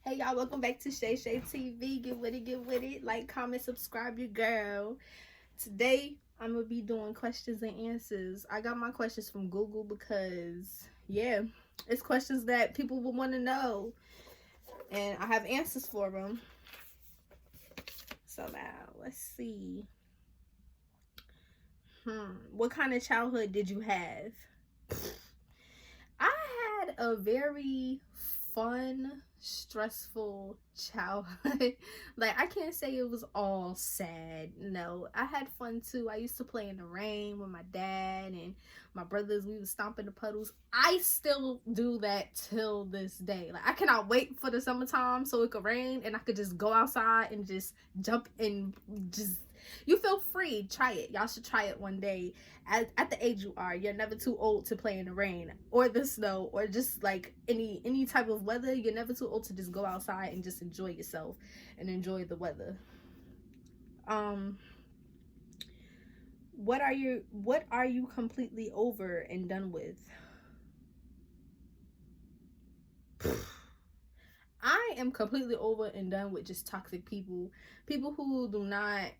Hey y'all, welcome back to Shay Shay TV. Get with it. Like, comment, subscribe, your girl. Today, I'm gonna be doing questions and answers. I got my questions from Google because, yeah, it's questions that people will want to know, and I have answers for them. So now, let's see. What kind of childhood did you have? I had a very fun, stressful childhood. Like, I can't say it was all sad. No, I had fun too. I used to play in the rain with my dad and my brothers. We would stomp in the puddles. I still do that till this day. Like, I cannot wait for the summertime so it could rain and I could just go outside and just jump and just, you feel free. Try it. Y'all should try it one day. At the age you are, you're never too old to play in the rain or the snow or just like any type of weather. You're never too old to just go outside and just enjoy yourself and enjoy the weather. What are you completely over and done with? I am completely over and done with just toxic people. People who do not,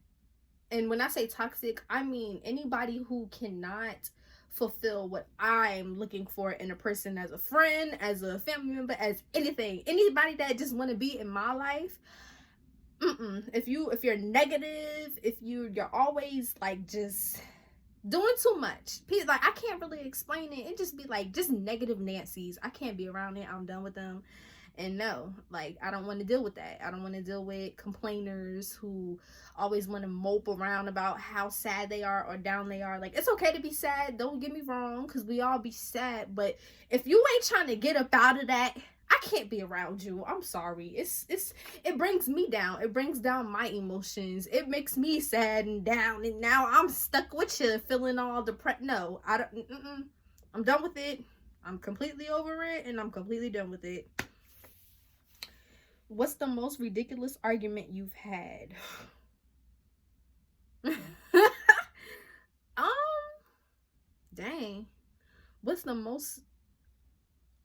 and when I say toxic, I mean anybody who cannot fulfill what I'm looking for in a person, as a friend, as a family member, as anything. Anybody that just want to be in my life. If you're negative, if you're always like just doing too much, like, I can't really explain it. It just be like just negative Nancy's. I can't be around it. I'm done with them. And no, like, I don't want to deal with that. I don't want to deal with complainers who always want to mope around about how sad they are or down they are. Like, it's okay to be sad, don't get me wrong, because we all be sad. But if you ain't trying to get up out of that, I can't be around you. I'm sorry. It brings me down. It brings down my emotions. It makes me sad and down, and now I'm stuck with you feeling all depressed. No, I don't. I'm done with it. I'm completely over it, and I'm completely done with it. What's the most ridiculous argument you've had? Dang. What's the most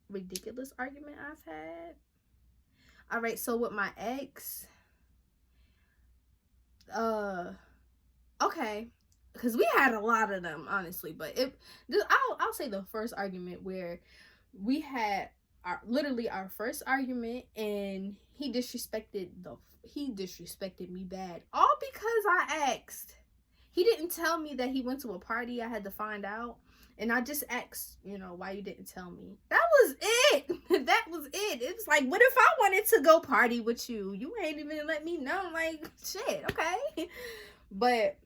ridiculous argument I've had? All right, so with my ex, okay, because we had a lot of them, honestly, but I'll say the first argument where we had literally our first argument, and he disrespected me bad, all because I asked. He didn't tell me that he went to a party. I had to find out, and I just asked, why you didn't tell me. That was it. That was it. It was like, what if I wanted to go party with you? You ain't even let me know. Like, shit, okay. But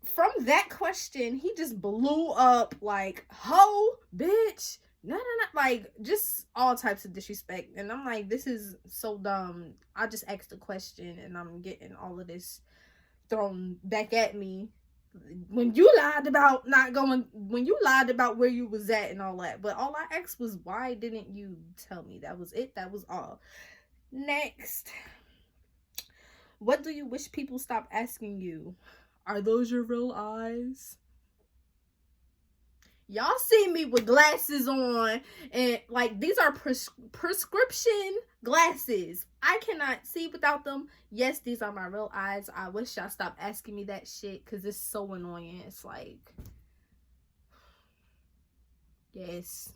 from that question, he just blew up like, ho, bitch. No, like, just all types of disrespect. And I'm like, this is so dumb. I just asked a question and I'm getting all of this thrown back at me when you lied about where you was at and all that. But all I asked was, why didn't you tell me? That was it. That was all. Next. What do you wish people stop asking you? Are those your real eyes? Y'all see me with glasses on, and like, these are prescription glasses. I cannot see without them. Yes, these are my real eyes. I wish y'all stop asking me that shit because it's so annoying. It's like, yes.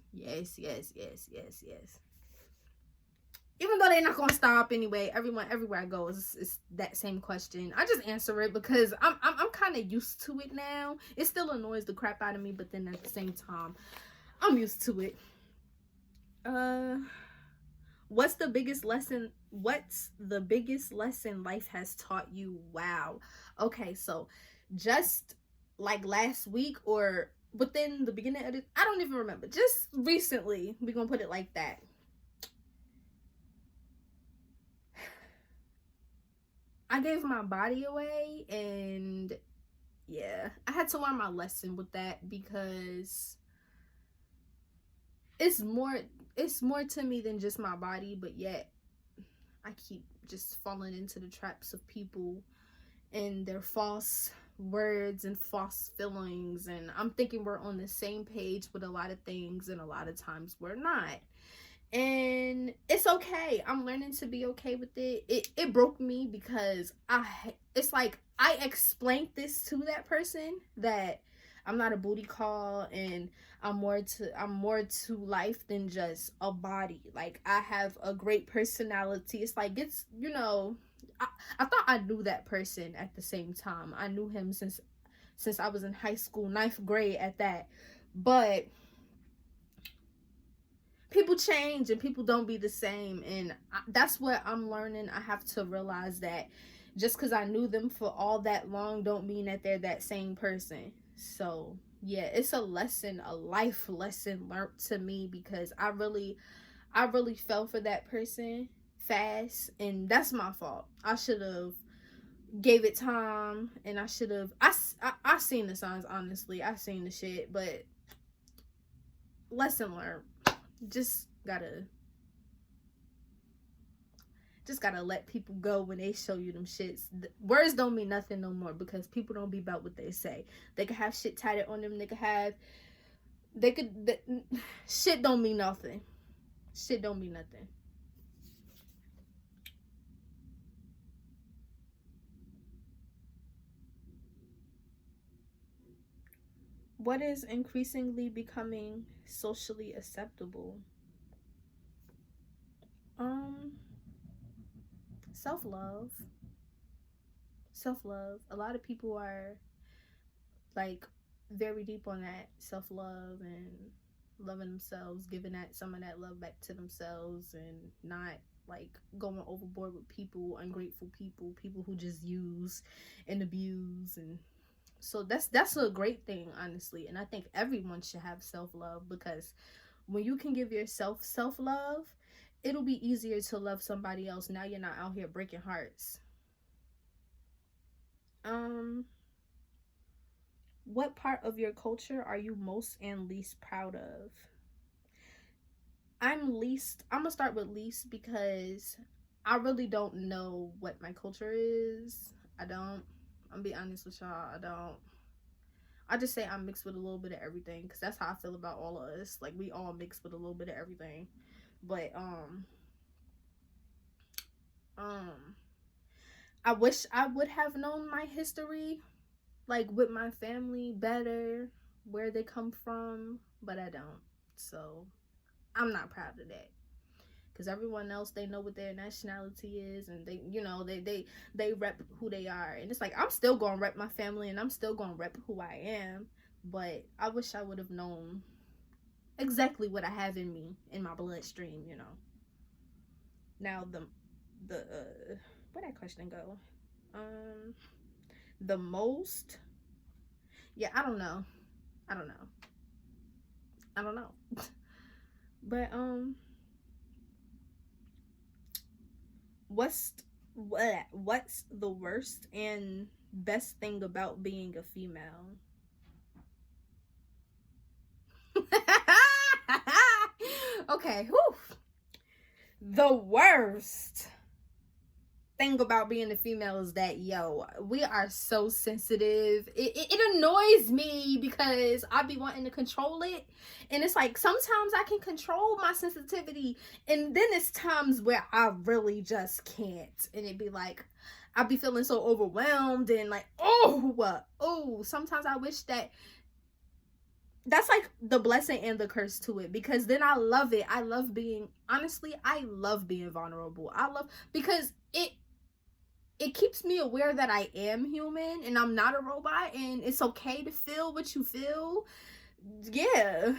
Even though they're not gonna stop anyway, everywhere I go is that same question. I just answer it because I'm kind of used to it now. It still annoys the crap out of me, but then at the same time, I'm used to it. What's the biggest lesson life has taught you? Wow. Okay, so just like last week or within the beginning of it, I don't even remember. Just recently, we're gonna put it like that. I gave my body away, and yeah, I had to learn my lesson with that because it's more to me than just my body, but yet I keep just falling into the traps of people and their false words and false feelings, and I'm thinking we're on the same page with a lot of things, and a lot of times we're not. And it's okay. I'm learning to be okay with it. It broke me because it's like I explained this to that person that I'm not a booty call, and I'm more to life than just a body. Like, I have a great personality. It's like, it's, I, I thought I knew that person. At the same time, I knew him since I was in high school, ninth grade at that. But people change and people don't be the same, and that's what I'm learning. I have to realize that just because I knew them for all that long don't mean that they're that same person. So yeah, it's a lesson, a life lesson learned to me, because I really fell for that person fast, and that's my fault. I should have gave it time, and I should have I seen the signs. Honestly, I seen the shit, but lesson learned. just gotta just gotta let people go when they show you them shits. Words don't mean nothing no more, because people don't be about what they say. They could have shit tatted on them. Shit don't mean nothing. Shit don't mean nothing. What is increasingly becoming socially acceptable? Um, self-love. Self-love. A lot of people are like very deep on that self-love and loving themselves, giving that some of that love back to themselves, and not like going overboard with people, ungrateful people, people who just use and abuse. And so that's a great thing, honestly. And I think everyone should have self-love, because when you can give yourself self-love, it'll be easier to love somebody else. Now you're not out here breaking hearts. um what part of your culture are you most and least proud of? I'm gonna start with least, because I really don't know what my culture is. I don't. I'm be honest with y'all. I don't. I just say I'm mixed with a little bit of everything, because that's how I feel about all of us. Like, we all mixed with a little bit of everything. But um I wish I would have known my history, like with my family, better, where they come from, but I don't. So I'm not proud of that, because everyone else, they know what their nationality is, and they rep who they are. And it's like, I'm still gonna rep my family, and I'm still gonna rep who I am, but I wish I would have known exactly what I have in me, in my bloodstream. Now the where that question go? um the most, yeah, I don't know. But what's what's the worst and best thing about being a female? Okay, whew. The worst thing about being a female is that, yo, we are so sensitive. It annoys me, because I be wanting to control it, and it's like, sometimes I can control my sensitivity, and then it's times where I really just can't, and it be like, I be feeling so overwhelmed, and like, sometimes I wish that that's like the blessing and the curse to it, because then I love it. I love being vulnerable. I love, because it keeps me aware that I am human and I'm not a robot, and it's okay to feel what you feel. Yeah.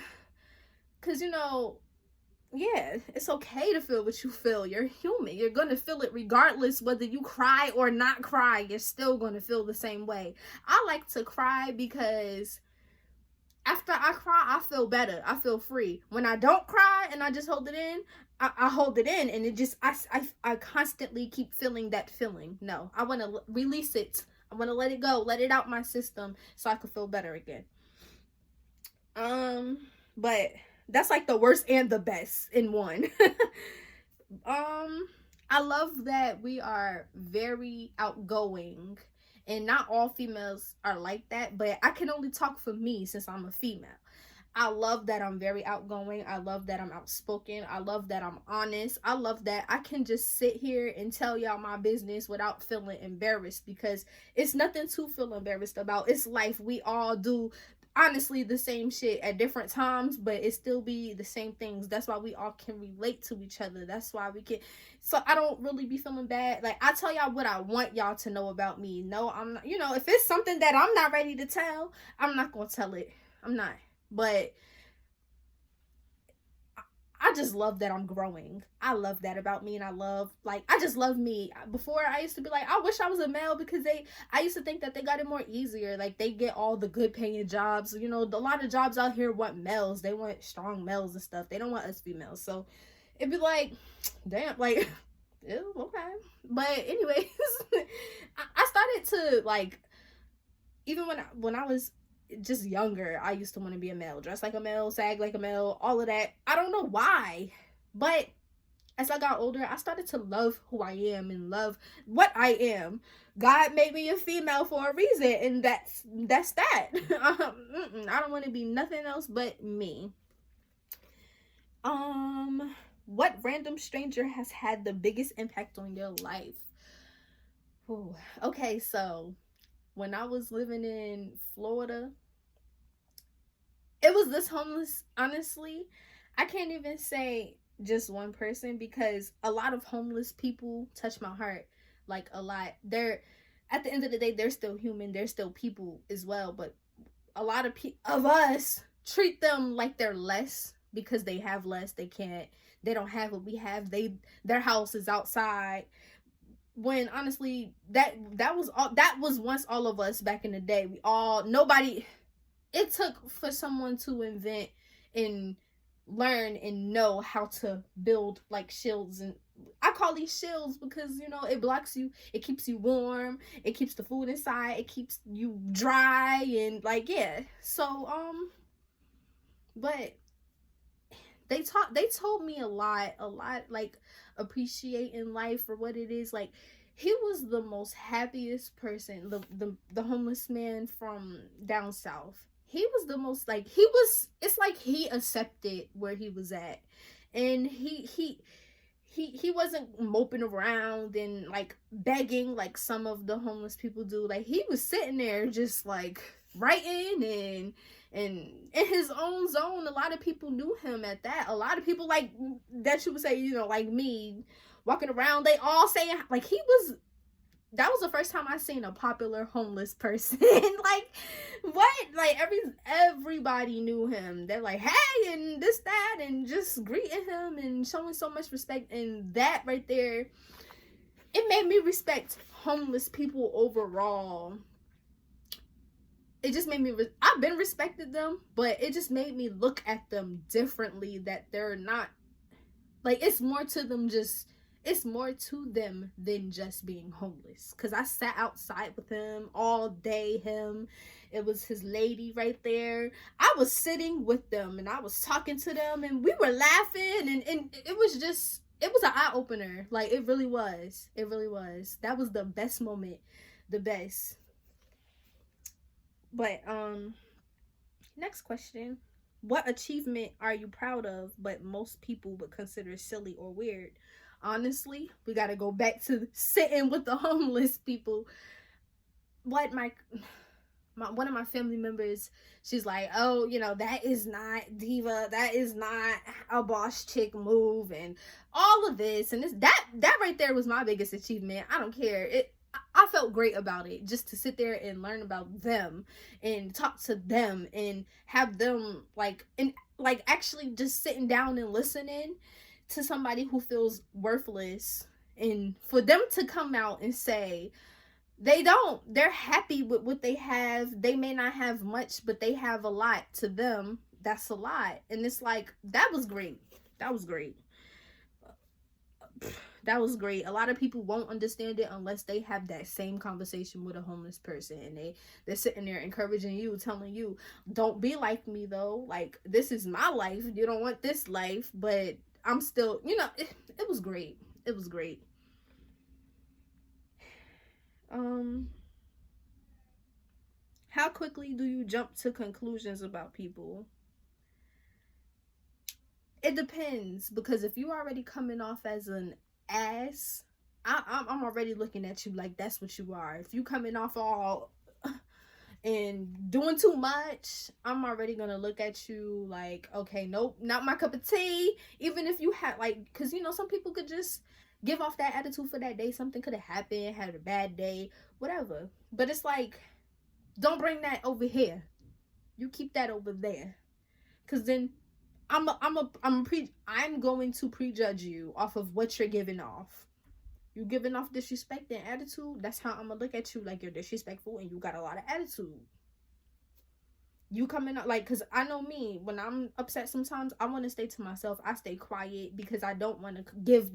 Cause yeah, it's okay to feel what you feel. You're human. You're gonna feel it regardless whether you cry or not cry. You're still gonna feel the same way. I like to cry, because after I cry, I feel better. I feel free. When I don't cry and I just hold it in, I hold it in, and it just, I constantly keep feeling that feeling. No, I want to release it. I want to let it go, let it out my system, so I can feel better again. But that's like the worst and the best in one. I love that we are very outgoing, and not all females are like that, but I can only talk for me, since I'm a female. I love that I'm very outgoing. I love that I'm outspoken. I love that I'm honest. I love that I can just sit here and tell y'all my business without feeling embarrassed, because it's nothing to feel embarrassed about. It's life. We all do honestly the same shit at different times, but it still be the same things. That's why we all can relate to each other. That's why we can. So I don't really be feeling bad. Like, I tell y'all what I want y'all to know about me. No, I'm not, if it's something that I'm not ready to tell, I'm not gonna tell it. I'm not. But I just love that I'm growing. I love that about me, and I just love me. Before, I used to be like, I wish I was a male, because I used to think that they got it more easier. Like, they get all the good paying jobs. A lot of jobs out here want males. They want strong males and stuff. They don't want us females. So it'd be like, damn, like, ew, okay. But anyways, I started to, like, even when I was just younger, I used to want to be a male, dress like a male, sag like a male, all of that. I don't know why, but as I got older, I started to love who I am and love what I am. God made me a female for a reason, and that's that. I don't want to be nothing else but me. What random stranger has had the biggest impact on your life? Ooh, okay, so when I was living in Florida, it was this homeless, honestly. I can't even say just one person, because a lot of homeless people touch my heart, like, a lot. They're, at the end of the day, they're still human. They're still people as well, but a lot of us treat them like they're less because they have less. They don't have what we have. Their house is outside, when honestly that was once all of us back in the day. Nobody, it took for someone to invent and learn and know how to build, like, shields. And I call these shields because it blocks you, it keeps you warm, it keeps the food inside, it keeps you dry, and, like, yeah. So but they told me a lot, like, appreciating life for what it is. Like, he was the most happiest person, the homeless man from down south. He was the most, like, it's like he accepted where he was at, and he wasn't moping around and, like, begging like some of the homeless people do. Like, he was sitting there just, like, writing and in his own zone. A lot of people knew him at that. A lot of people, like, that you would say, like me, walking around, they all saying, like, that was the first time I seen a popular homeless person. Like, what? Like, everybody knew him. They're like, hey, and this, that, and just greeting him and showing so much respect. And that right there, it made me respect homeless people overall. It just made me, I've been respected them, but it just made me look at them differently, that they're not, like, it's more to them than just being homeless. Because I sat outside with him all day. It was his lady right there. I was sitting with them and I was talking to them and we were laughing, and it was an eye-opener. Like, it really was. That was the best moment. The best. But next question. What achievement are you proud of but most people would consider silly or weird? Honestly, we got to go back to sitting with the homeless people. What one of my family members, she's like, oh, that is not diva, that is not a boss chick move, and all of this and this, that right there was my biggest achievement. I don't care. I felt great about it, just to sit there and learn about them and talk to them and have them, like, and, like, actually just sitting down and listening to somebody who feels worthless, and for them to come out and say they're happy with what they have. They may not have much, but they have a lot. To them, that's a lot. And it's like, that was great. That was great. A lot of people won't understand it unless they have that same conversation with a homeless person, and they're sitting there encouraging you, telling you, don't be like me though. Like, this is my life. You don't want this life, but I'm still, it was great. It was great. How quickly do you jump to conclusions about people? It depends, because if you already coming off as an ass, I'm already looking at you like that's what you are. If you coming off all and doing too much, I'm already gonna look at you like, okay, nope, not my cup of tea. Even if you had like, because you know, some people could just give off that attitude for that day. Something could have happened, had a bad day, whatever. But it's like, don't bring that over here. You keep that over there, because then I'm going to prejudge you off of what you're giving off. You giving off disrespect and attitude, that's how I'm gonna look at you, like you're disrespectful and you got a lot of attitude. You coming up like, because I know me, when I'm upset sometimes I want to stay to myself. I stay quiet because I don't want to give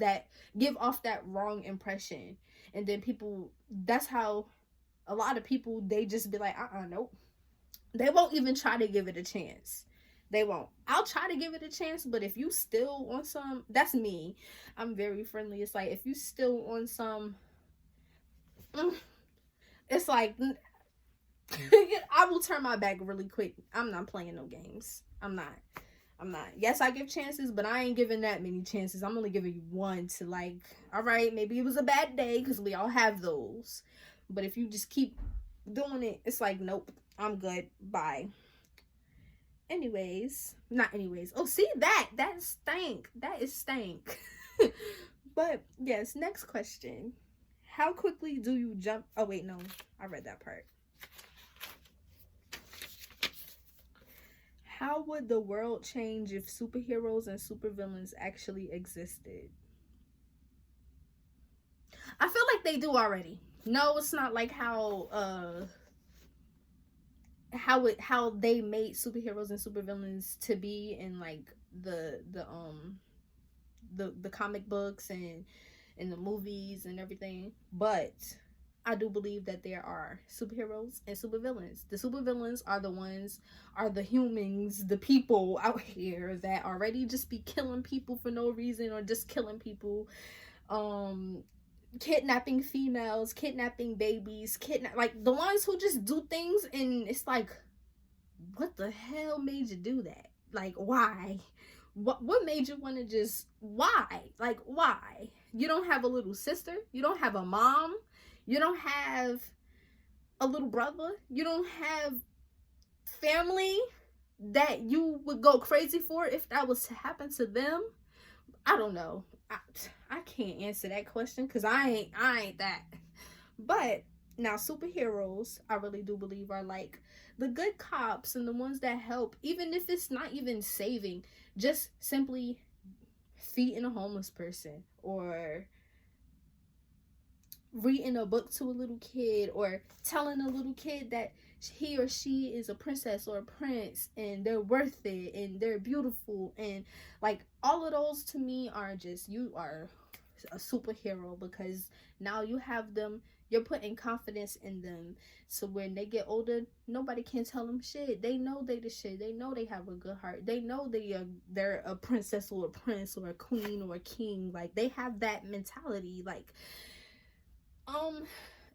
off that wrong impression. And then people, that's how a lot of people, they just be like, nope. They won't even try to give it a chance. They won't. I'll try to give it a chance, but if you still on some, that's me. I'm very friendly. It's like, if you still on some, it's like, I will turn my back really quick. I'm not playing no games. I'm not. Yes, I give chances, but I ain't giving that many chances. I'm only giving you one to like, all right, maybe it was a bad day, because we all have those. But if you just keep doing it, it's like, nope, I'm good. Bye. Not anyways. Oh, see, that stank. That is stank. But yes, next question. How quickly do you jump? Oh wait, no, I read that part. How would the world change if superheroes and supervillains actually existed? I feel like they do already. No, it's not like how they made superheroes and supervillains to be in like the comic books and in the movies and everything. But I do believe that there are superheroes and supervillains. The supervillains are the humans, the people out here that already just be killing people for no reason, or just killing people, kidnapping females, kidnapping babies, like the ones who just do things and it's like, what the hell made you do that? Like, why? What made you want to just, why? Like, why? You don't have a little sister, you don't have a mom, you don't have a little brother, you don't have family that you would go crazy for if that was to happen to them. I don't know. I can't answer that question because I ain't that. But now superheroes, I really do believe, are like the good cops and the ones that help, even if it's not even saving, just simply feeding a homeless person, or reading a book to a little kid, or telling a little kid that he or she is a princess or a prince and they're worth it and they're beautiful. And like, all of those to me are just, you are a superhero, because now you have them, you're putting confidence in them, so when they get older, nobody can tell them shit. They know they the shit. They know they have a good heart. They know they're a princess or a prince or a queen or a king. Like, they have that mentality. Like,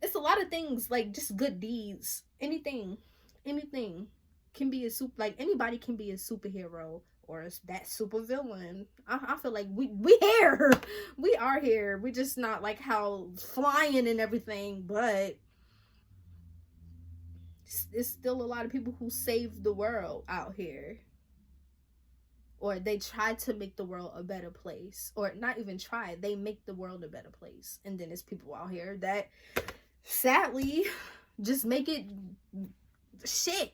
it's a lot of things, like just good deeds. Anything can be like, anybody can be a superhero or that super villain. I feel like we here. We are here. We just not like how flying and everything, but it's still a lot of people who save the world out here, or they try to make the world a better place, or not even try, they make the world a better place. And then there's people out here that sadly just make it shit,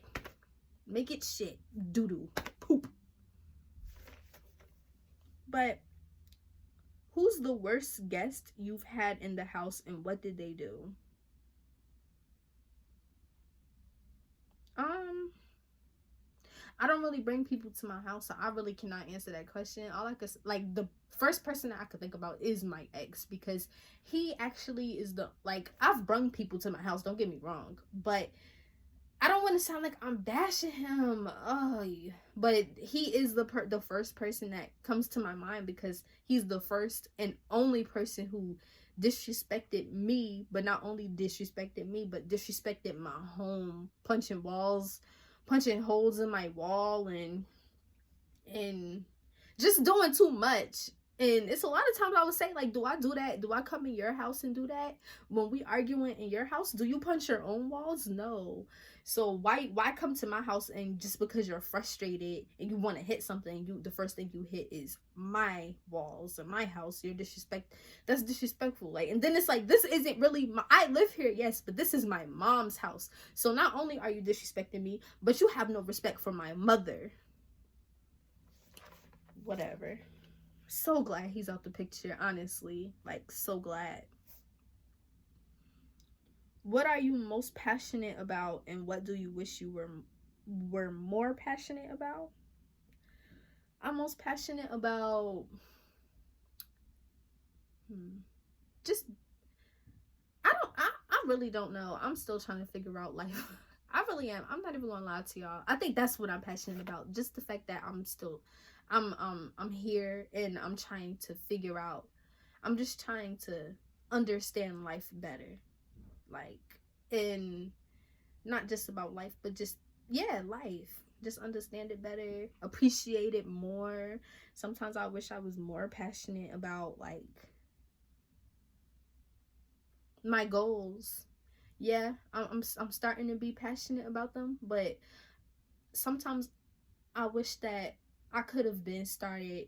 doo-doo, poop. But who's the worst guest you've had in the house, and what did they do? I don't really bring people to my house, so I really cannot answer that question. All I could, like, the first person that I could think about is my ex, because he actually is I've brung people to my house, don't get me wrong, but I don't want to sound like I'm bashing him. But he is the first person that comes to my mind, because he's the first and only person who disrespected me, but not only disrespected me, but disrespected my home, punching holes in my wall, and just doing too much. And it's a lot of times I would say, like, do I do that? Do I come in your house and do that? When we arguing in your house, do you punch your own walls? No. So why come to my house, and just because you're frustrated and you want to hit something, the first thing you hit is my walls or my house? That's disrespectful. Like, and then it's like, this isn't really I live here, yes, but this is my mom's house. So not only are you disrespecting me, but you have no respect for my mother. Whatever. So glad he's out the picture, honestly. Like, so glad. What are you most passionate about, and what do you wish you were more passionate about? I'm most passionate about just I really don't know. I'm still trying to figure out life. I really am. I'm not even gonna lie to y'all. I think that's what I'm passionate about. Just the fact that I'm here, and I'm trying to figure out. I'm just trying to understand life better. Like, and not just about life, but just, yeah, life. Just understand it better, appreciate it more. Sometimes I wish I was more passionate about, like, my goals. Yeah, I'm starting to be passionate about them, but sometimes I wish that I could have been started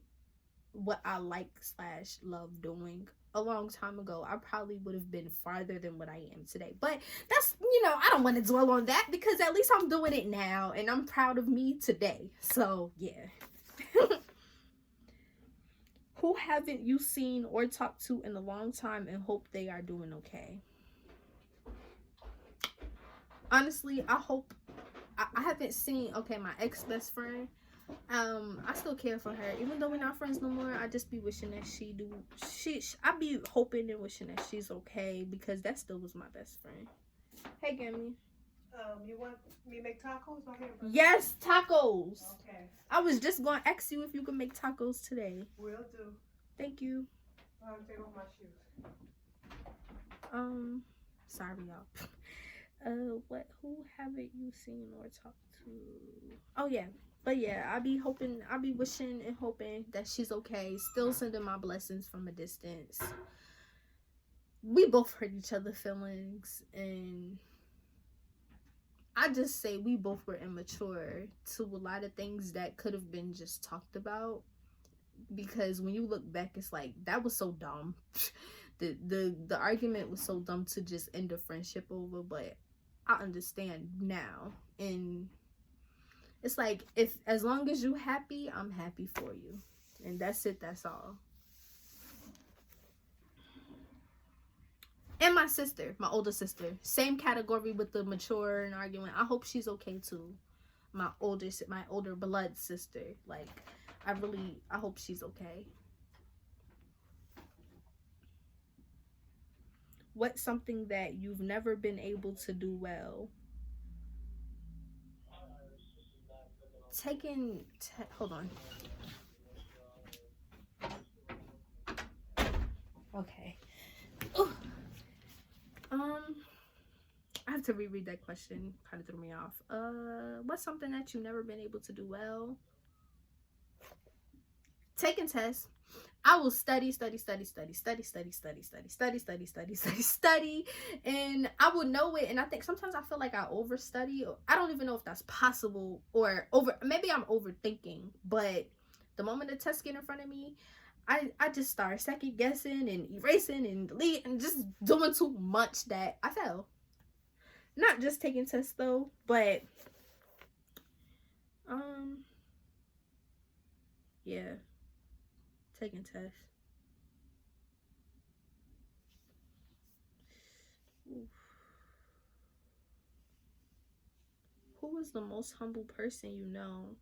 what I like / love doing a long time ago. I probably would have been farther than what I am today. But that's, I don't want to dwell on that, because at least I'm doing it now, and I'm proud of me today. So, yeah. Who haven't you seen or talked to in a long time and hope they are doing okay? Honestly, I hope I haven't seen, okay, my ex-best friend. I still care for her, even though we're not friends no more. I just be wishing that I be hoping and wishing that she's okay, because that still was my best friend. Hey, Gammy. You want me to make tacos or here? Yes, tacos. Okay. I was just going to ask you if you could make tacos today. Will do. Thank you. I'll take off my shoes. Sorry, y'all. Who haven't you seen or talked to? Oh, yeah. But yeah, I be wishing and hoping that she's okay. Still sending my blessings from a distance. We both hurt each other's feelings, and I just say we both were immature to a lot of things that could have been just talked about. Because when you look back, it's like, that was so dumb. The argument was so dumb to just end a friendship over, but I understand now. And it's like, as long as you happy, I'm happy for you. And that's it, that's all. And my sister, my older sister, same category with the mature and arguing. I hope she's okay too. My older blood sister. Like, I hope she's okay. What's something that you've never been able to do well? Hold on. Okay. Ooh. I have to reread that question. Kind of threw me off. What's something that you've never been able to do well? Taking tests. I will study, and I will know it. And I think sometimes I feel like I overstudy. I don't even know if that's possible, or maybe I'm overthinking. But the moment the test get in front of me, I just start second guessing and erasing and deleting and just doing too much that I fail. Not just taking tests though, but yeah, taking tests. Oof. Who is the most humble person you know?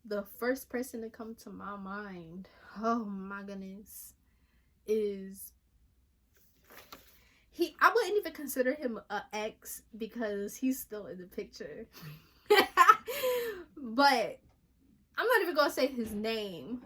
The first person to come to my mind, oh my goodness, is I wouldn't even consider him an ex because he's still in the picture. But I'm not even gonna say his name.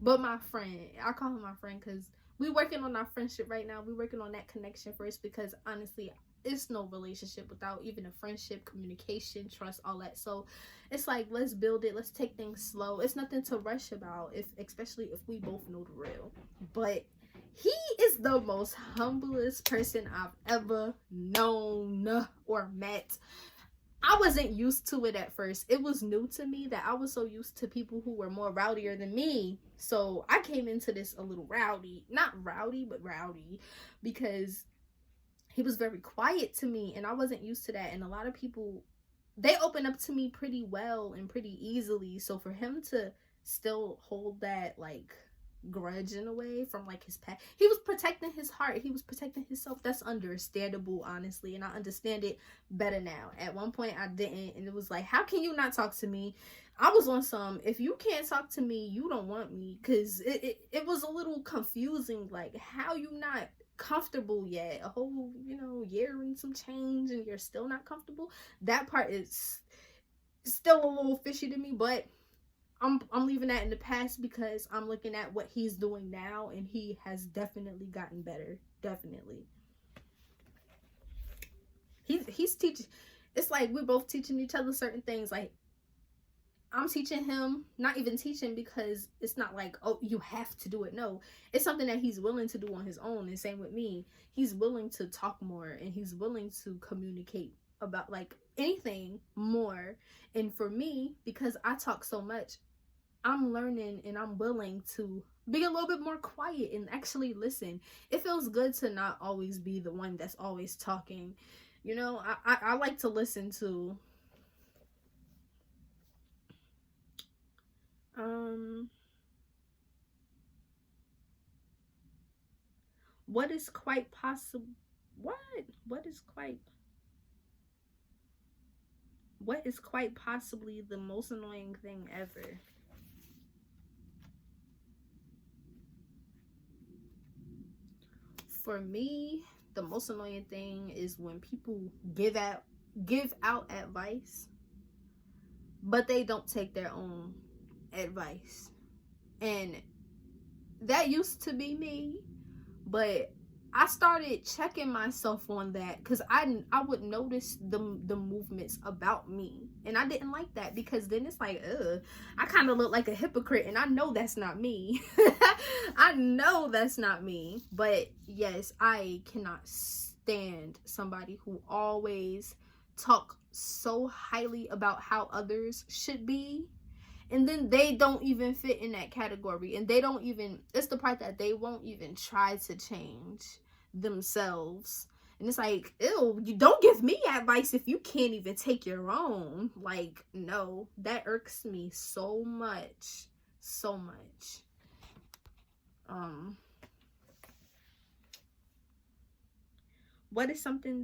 But my friend, I call him my friend because we working on our friendship right now. We working on that connection first, because honestly, it's no relationship without even a friendship, communication, trust, all that. So it's like, let's build it, let's take things slow. It's nothing to rush about, if especially if we both know the real. But he is the most humblest person I've ever known or met. I wasn't used to it at first. It was new to me that I was so used to people who were more rowdier than me. So I came into this a little rowdy. Not rowdy, but rowdy. Because he was very quiet to me and I wasn't used to that. And a lot of people, they open up to me pretty well and pretty easily. So for him to still hold that like grudge in a way from like his past, he was protecting his heart, he was protecting himself. That's understandable, honestly, and I understand it better now. At one point I didn't, and it was like, how can you not talk to me? I was on some, if you can't talk to me, you don't want me, because it was a little confusing, like, how you not comfortable yet, a whole, you know, year and some change, and you're still not comfortable. That part is still a little fishy to me, but I'm leaving that in the past because I'm looking at what he's doing now, and he has definitely gotten better. Definitely. He's teaching. It's like we're both teaching each other certain things. Like, I'm teaching him, not even teaching because it's not like, oh, you have to do it. No, it's something that he's willing to do on his own. And same with me. He's willing to talk more, and he's willing to communicate about like anything more. And for me, because I talk so much, I'm learning and I'm willing to be a little bit more quiet and actually listen. It feels good to not always be the one that's always talking. You know, I like to listen to. What is quite possible? What is quite possibly the most annoying thing ever? For me, the most annoying thing is when people give out advice, but they don't take their own advice. And that used to be me, but I started checking myself on that because I would notice the movements about me, and I didn't like that, because then it's like, I kind of look like a hypocrite, and I know that's not me. I know that's not me. But yes, I cannot stand somebody who always talk so highly about how others should be, and then they don't even fit in that category, and they don't even, it's the part that they won't even try to change themselves. And it's like, ew, you don't give me advice if you can't even take your own. Like, no, that irks me so much. What is something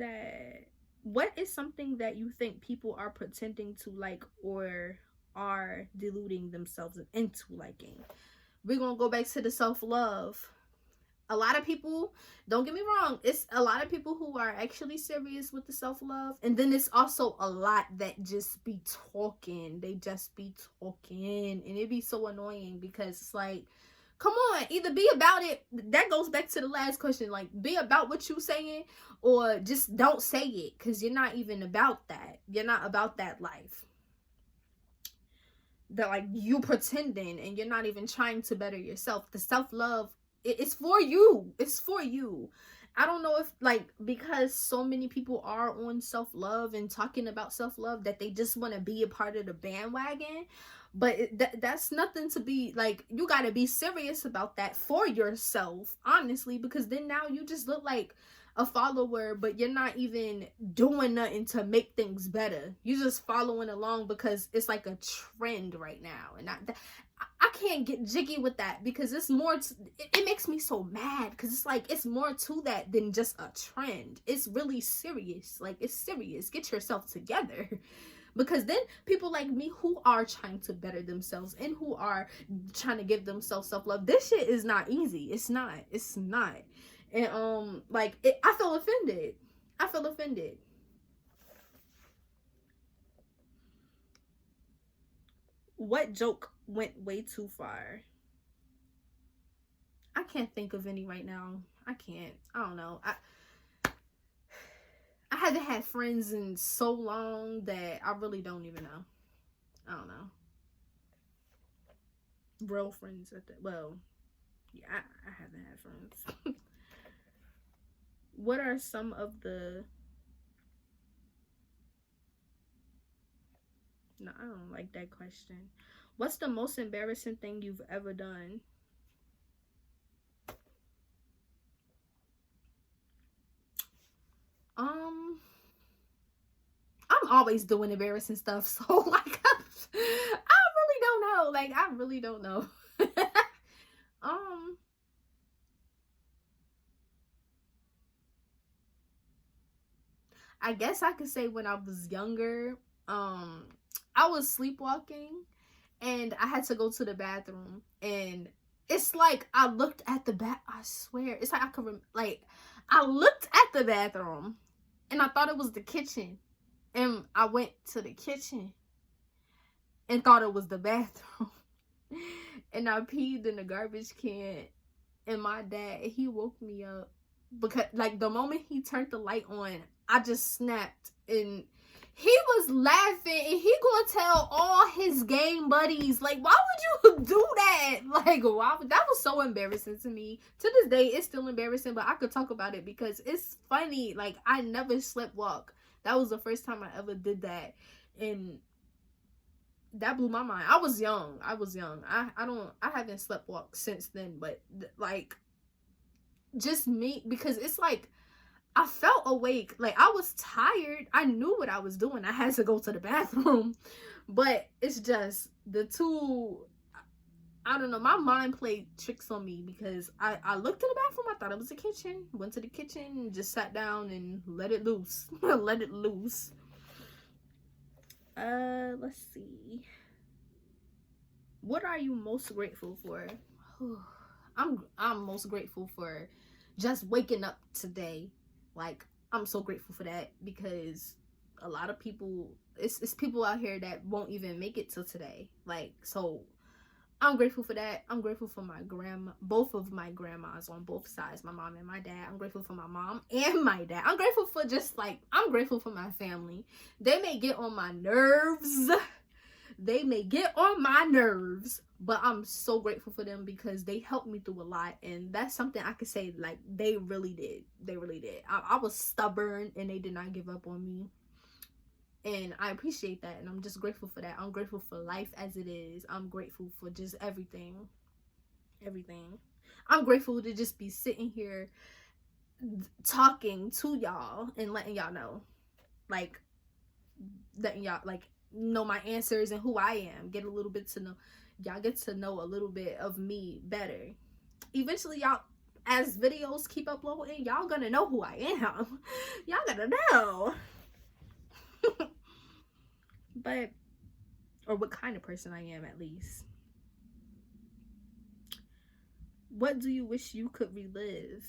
that you think people are pretending to like, or are deluding themselves into liking? We're gonna go back to the self-love. A lot of people, don't get me wrong, it's a lot of people who are actually serious with the self-love, and then it's also a lot that just be talking. They just be talking, and it be so annoying, because it's like, come on, either be about it. That goes back to the last question, like, be about what you saying, or just don't say it, because you're not even about that. You're not about that life. That, like, you pretending, and you're not even trying to better yourself. The self-love, it's for you. It's for you. I don't know if, like, because so many people are on self-love and talking about self-love, that they just want to be a part of the bandwagon. But that's nothing to be, like, you got to be serious about that for yourself, honestly, because then now you just look like a follower, but you're not even doing nothing to make things better. You're just following along because it's like a trend right now. And I can't get jiggy with that, because it's more it makes me so mad, because it's like, it's more to that than just a trend. It's really serious. Like, it's serious. Get yourself together. Because then people like me who are trying to better themselves and who are trying to give themselves self-love, this shit is not easy. It's not. And like, I feel offended. What joke went way too far? I can't think of any right now. I don't know. I haven't had friends in so long that I really don't even know. I don't know. Real friends at that. Well, yeah, I haven't had friends. What are some of the... No, I don't like that question. What's the most embarrassing thing you've ever done? I'm always doing embarrassing stuff, so like I really don't know. Like I really don't know. um I guess I could say when I was younger, I was sleepwalking and I had to go to the bathroom, and it's like I looked at the I swear, it's like I could like I looked at the bathroom and I thought it was the kitchen, and I went to the kitchen and thought it was the bathroom. And I peed in the garbage can, and my dad, he woke me up because like the moment he turned the light on, I just snapped, and he was laughing, and he gonna tell all his game buddies, like, why would you do that? Like, wow, that was so embarrassing to me. To this day, it's still embarrassing, but I could talk about it because it's funny. Like, I never slept walk. That was the first time I ever did that, and that blew my mind. I was young. I haven't slept walk since then, but like just me, because it's like I felt awake. Like I was tired. I knew what I was doing. I had to go to the bathroom. But it's just the two, I don't know, my mind played tricks on me because I looked in the bathroom, I thought it was the kitchen, went to the kitchen and just sat down and let it loose. Let it loose. Let's see. What are you most grateful for? I'm most grateful for just waking up today. Like, I'm so grateful for that because a lot of people, it's people out here that won't even make it till today. Like, so I'm grateful for that. I'm grateful for my grandma, both of my grandmas on both sides, my mom and my dad. I'm grateful for my mom and my dad. I'm grateful for I'm grateful for my family. They may get on my nerves. But I'm so grateful for them because they helped me through a lot, and that's something I could say, like, they really did. I was stubborn and they did not give up on me, and I appreciate that, and I'm just grateful for that. I'm grateful for life as it is. I'm grateful for just everything. I'm grateful to just be sitting here talking to y'all and letting y'all know, like, letting y'all know my answers and who I am. Get a little bit to know, y'all get to know a little bit of me better. Eventually, y'all, as videos keep uploading, y'all gonna know who I am. Y'all gonna know. But, or what kind of person I am, at least. What do you wish you could relive?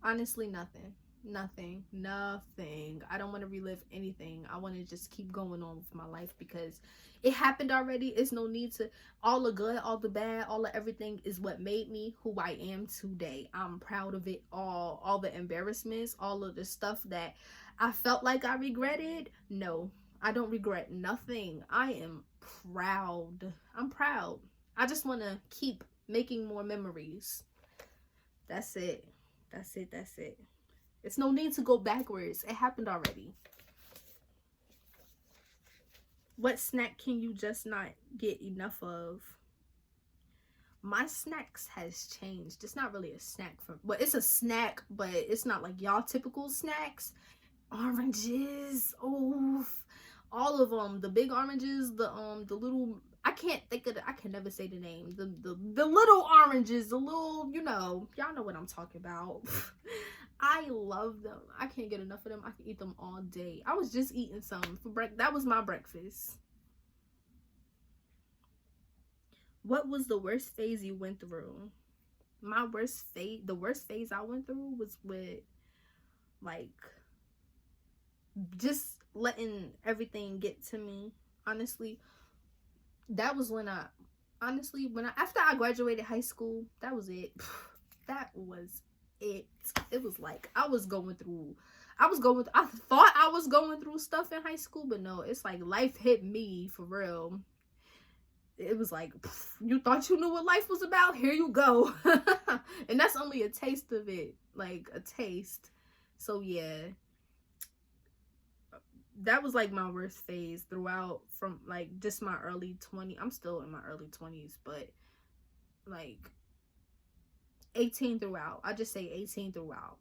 Honestly, nothing. I don't want to relive anything. I want to just keep going on with my life because it happened already. It's no need to, all the good, all the bad, all of everything is what made me who I am today. I'm proud of it all the embarrassments, all of the stuff that I felt like I regretted. No, I don't regret nothing. I am proud. I'm proud. I just want to keep making more memories. That's it. It's no need to go backwards. It happened already. What snack can you just not get enough of? My snacks has changed. It's not really a snack but it's a snack, but it's not like y'all typical snacks. Oranges. Oh, all of them. The big oranges, the little, I can't think of I can never say the name. The little oranges, the little, y'all know what I'm talking about. I love them. I can't get enough of them. I can eat them all day. I was just eating some for breakfast. That was my breakfast. What was the worst phase you went through? The worst phase I went through was with, like, just letting everything get to me. Honestly, that was when after I graduated high school, that was it. That was it. It was like I thought I was going through stuff in high school, but no, it's like life hit me for real. It was like, you thought you knew what life was about? Here you go. And that's only a taste of it, like a taste. So yeah, that was like my worst phase throughout, from like just my early 20s. I'm still in my early 20s, but like 18 throughout. I just say 18 throughout.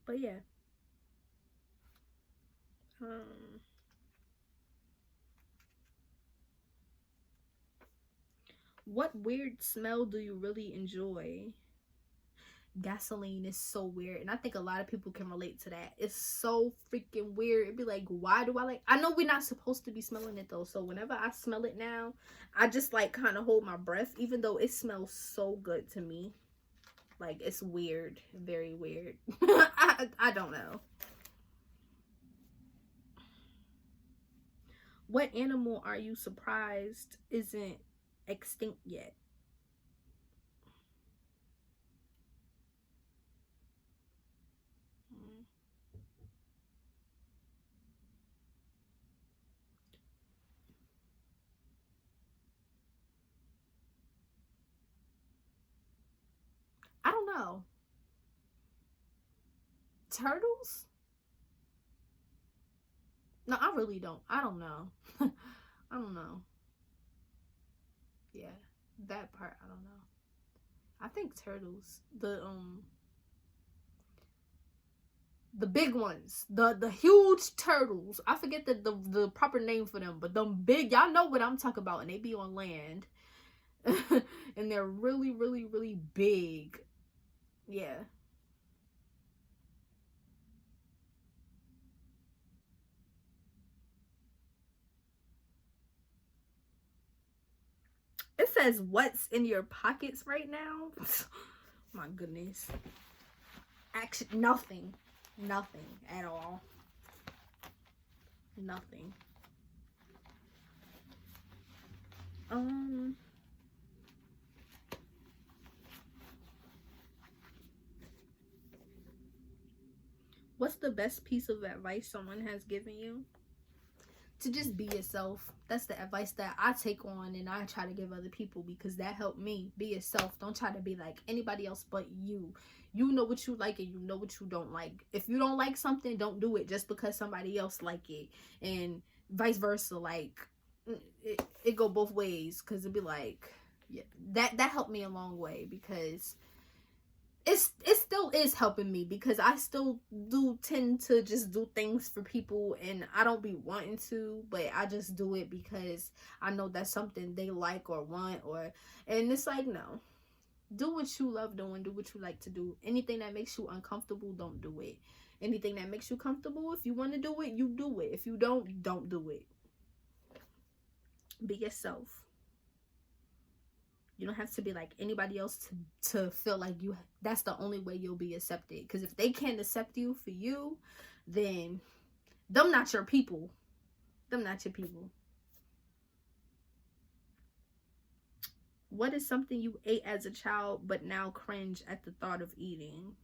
But yeah. What weird smell do you really enjoy? Gasoline is so weird, and I think a lot of people can relate to that. It's so freaking weird. It'd be like, why do I like, I know we're not supposed to be smelling it though, so whenever I smell it now, I just like kind of hold my breath, even though it smells so good to me. Like, it's weird, very weird. I don't know. What animal are you surprised isn't extinct yet? I don't know. Turtles? No, I really don't. I don't know. I don't know. Yeah, that part I don't know. I think turtles, the big ones, the huge turtles. I forget the proper name for them, but them big, y'all know what I'm talking about, and they be on land. And they're really, really, really big. Yeah. It says, what's in your pockets right now? My goodness. Actually, nothing. Nothing at all. Nothing. What's the best piece of advice someone has given you? To just be yourself. That's the advice that I take on and I try to give other people, because that helped me. Be yourself. Don't try to be like anybody else but you. You know what you like and you know what you don't like. If you don't like something, don't do it just because somebody else like it, and vice versa. Like, it go both ways, because it'd be like, yeah, that helped me a long way, because it still is helping me, because I still do tend to just do things for people, and I don't be wanting to, but I just do it because I know that's something they like or want, and it's like, no, do what you love doing, do what you like to do. Anything that makes you uncomfortable, don't do it. Anything that makes you comfortable, if you want to do it, you do it. If you don't do it. Be yourself. You don't have to be like anybody else to feel like you, that's the only way you'll be accepted. Because if they can't accept you for you, then them not your people. Them not your people. What is something you ate as a child but now cringe at the thought of eating?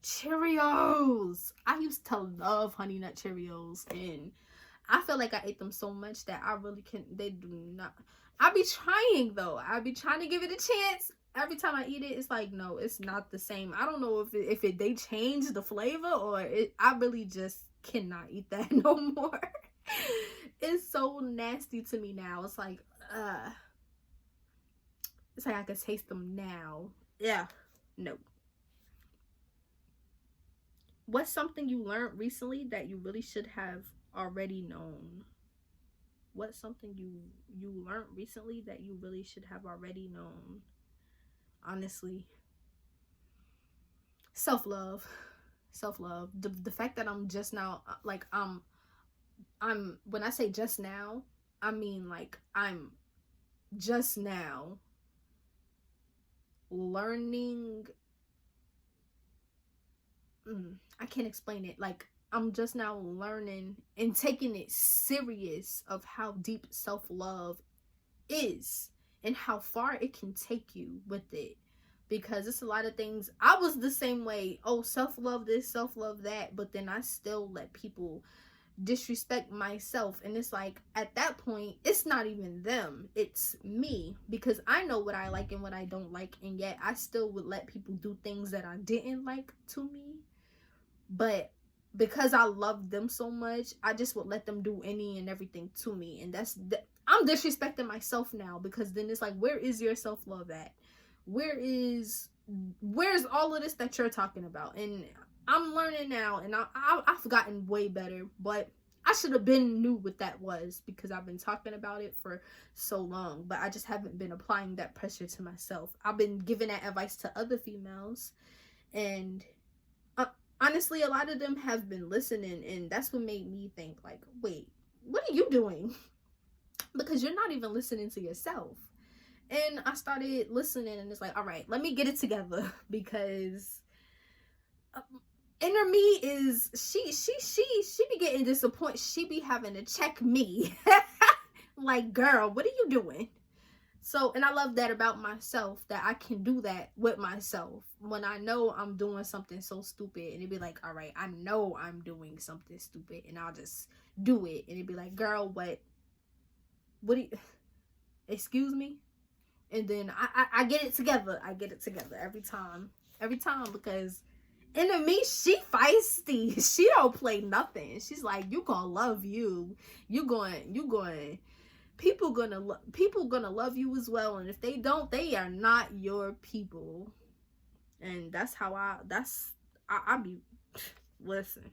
Cheerios. I used to love Honey Nut Cheerios, and I feel like I ate them so much that I really can't. They do not. I be trying though. I be trying to give it a chance. Every time I eat it, it's like, no, it's not the same. I don't know if they change the flavor, or I really just cannot eat that no more. It's so nasty to me now. It's like I can taste them now. Yeah, no. What's something you learned recently that you really should have already known? What's something you learned recently that you really should have already known? Honestly, self-love. Self-love. The fact that I'm just now, like, I'm when I say just now, I mean like I'm just now learning. I can't explain it. Like, I'm just now learning and taking it serious of how deep self-love is, and how far it can take you with it. Because it's a lot of things. I was the same way. Oh, self-love this, self-love that. But then I still let people disrespect myself. And it's like, at that point, it's not even them. It's me. Because I know what I like and what I don't like. And yet, I still would let people do things that I didn't like to me. But because I love them so much, I just would let them do any and everything to me. And I'm disrespecting myself now. Because then it's like, where is your self-love at? Where's all of this that you're talking about? And I'm learning now, and I've gotten way better, but I should have been knew what that was, because I've been talking about it for so long, but I just haven't been applying that pressure to myself. I've been giving that advice to other females, and honestly, a lot of them have been listening, and that's what made me think, like, wait, what are you doing? Because you're not even listening to yourself. And I started listening, and it's like, all right, let me get it together, because inner me is, she be getting disappointed. She be having to check me. Like, girl, what are you doing? So, and I love that about myself, that I can do that with myself when I know I'm doing something so stupid, and it'd be like, all right, I know I'm doing something stupid, and I'll just do it, and it'd be like, girl, what do you, excuse me? And then I get it together. I get it together every time, because inner me, she feisty. She don't play nothing. She's like, you gonna love you. You going. People gonna love you as well. And if they don't, they are not your people. And that's how I be. Listen.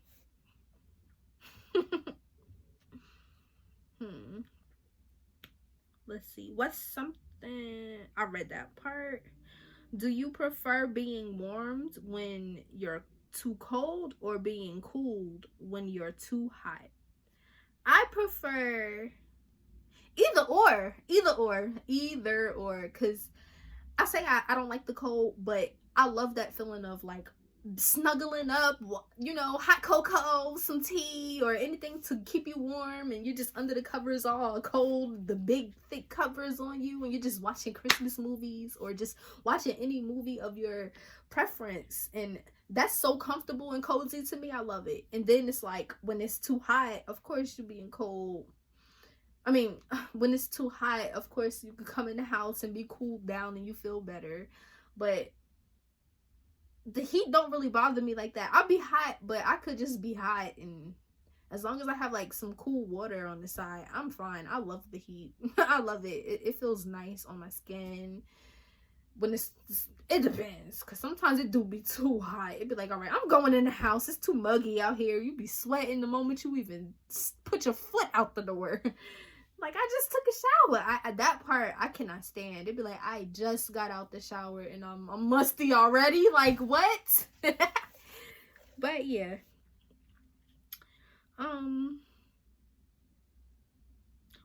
Let's see. What's something? I read that part. Do you prefer being warmed when you're too cold, or being cooled when you're too hot? I prefer either or, because I say I don't like the cold, but I love that feeling of like snuggling up, you know, hot cocoa, some tea, or anything to keep you warm, and you're just under the covers all cold, the big thick covers on you, and you're just watching Christmas movies or just watching any movie of your preference, and that's so comfortable and cozy to me. I love it. And then it's like, when it's too hot, of course you're being cold. I mean, when it's too hot, of course you can come in the house and be cooled down and you feel better, but the heat don't really bother me like that. I'll be hot, but I could just be hot, and as long as I have like some cool water on the side, I'm fine. I love the heat. I love it. It feels nice on my skin. When it depends, because sometimes it do be too hot. It be like, all right, I'm going in the house. It's too muggy out here. You be sweating the moment you even put your foot out the door. Like, I just took a shower. That part I cannot stand. It'd be like, I just got out the shower and I'm musty already. Like, what? But yeah.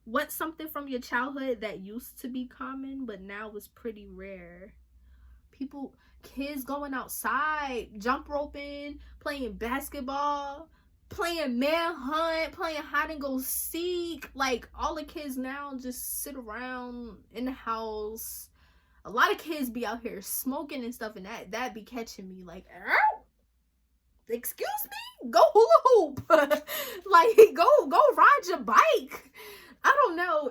What's something from your childhood that used to be common but now is pretty rare? Kids going outside, jump roping, playing basketball, playing manhunt, playing hide and go seek. Like, all the kids now just sit around in the house. A lot of kids be out here smoking and stuff, and that be catching me. Like, excuse me, go hula hoop. Like, go ride your bike. I don't know.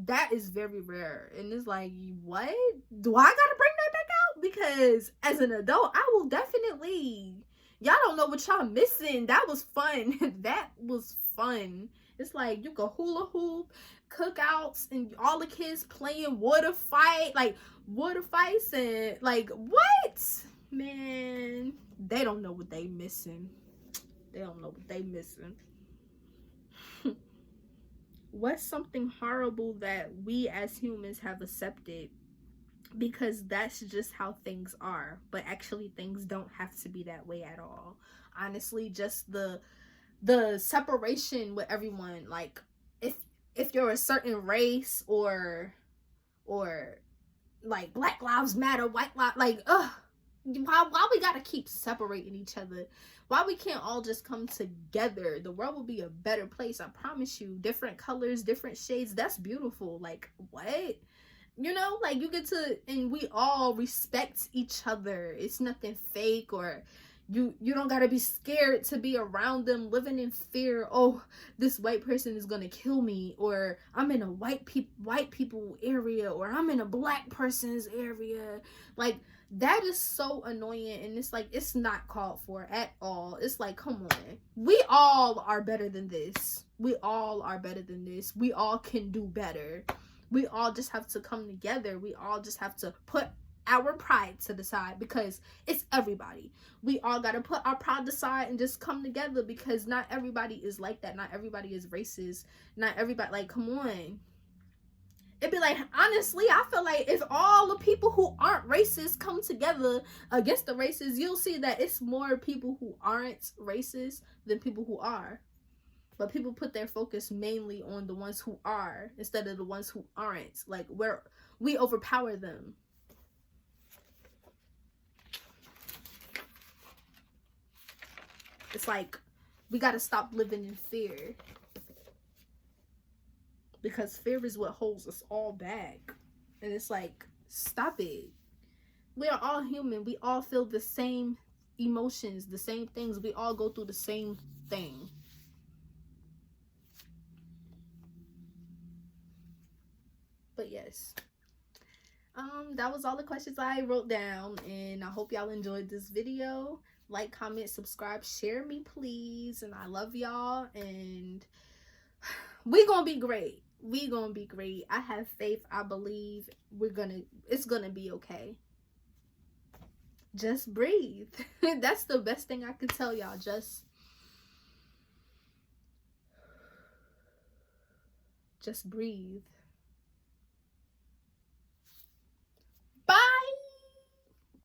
That is very rare, and it's like, what do I gotta bring that back out? Because as an adult, I will definitely. Y'all don't know what y'all missing. That was fun. That was fun. It's like, you can hula hoop, cookouts, and all the kids playing water fights, and like, what? Man, they don't know what they missing. What's something horrible that we as humans have accepted because that's just how things are, but actually things don't have to be that way at all? Honestly, just the separation with everyone. Like, if you're a certain race, or like Black Lives Matter, white lives, like, why we gotta keep separating each other? Why we can't all just come together? The world will be a better place, I promise you. Different colors, different shades, that's beautiful. Like, what? You know, like you get to, and we all respect each other. It's nothing fake, or you don't gotta be scared to be around them living in fear. Oh, this white person is gonna kill me, or I'm in a white people area, or I'm in a black person's area. Like that is so annoying, and it's like it's not called for at all. It's like, come on, we all are better than this. We all are better than this. We all can do better. We all just have to come together. We all just have to put our pride to the side, because it's everybody. We all got to put our pride aside and just come together, because not everybody is like that. Not everybody is racist. Not everybody, like, come on. It'd be like, honestly, I feel like if all the people who aren't racist come together against the racists, you'll see that it's more people who aren't racist than people who are. But people put their focus mainly on the ones who are instead of the ones who aren't. Like, we overpower them. It's like we got to stop living in fear, because fear is what holds us all back. And it's like, stop it. We are all human. We all feel the same emotions, the same things. We all go through the same thing. But yes, that was all the questions I wrote down, and I hope y'all enjoyed this video. Like, comment, subscribe, share me, please. And I love y'all, and we gonna be great. We gonna be great. I have faith. I believe it's gonna be okay. Just breathe. That's the best thing I could tell y'all. Just breathe.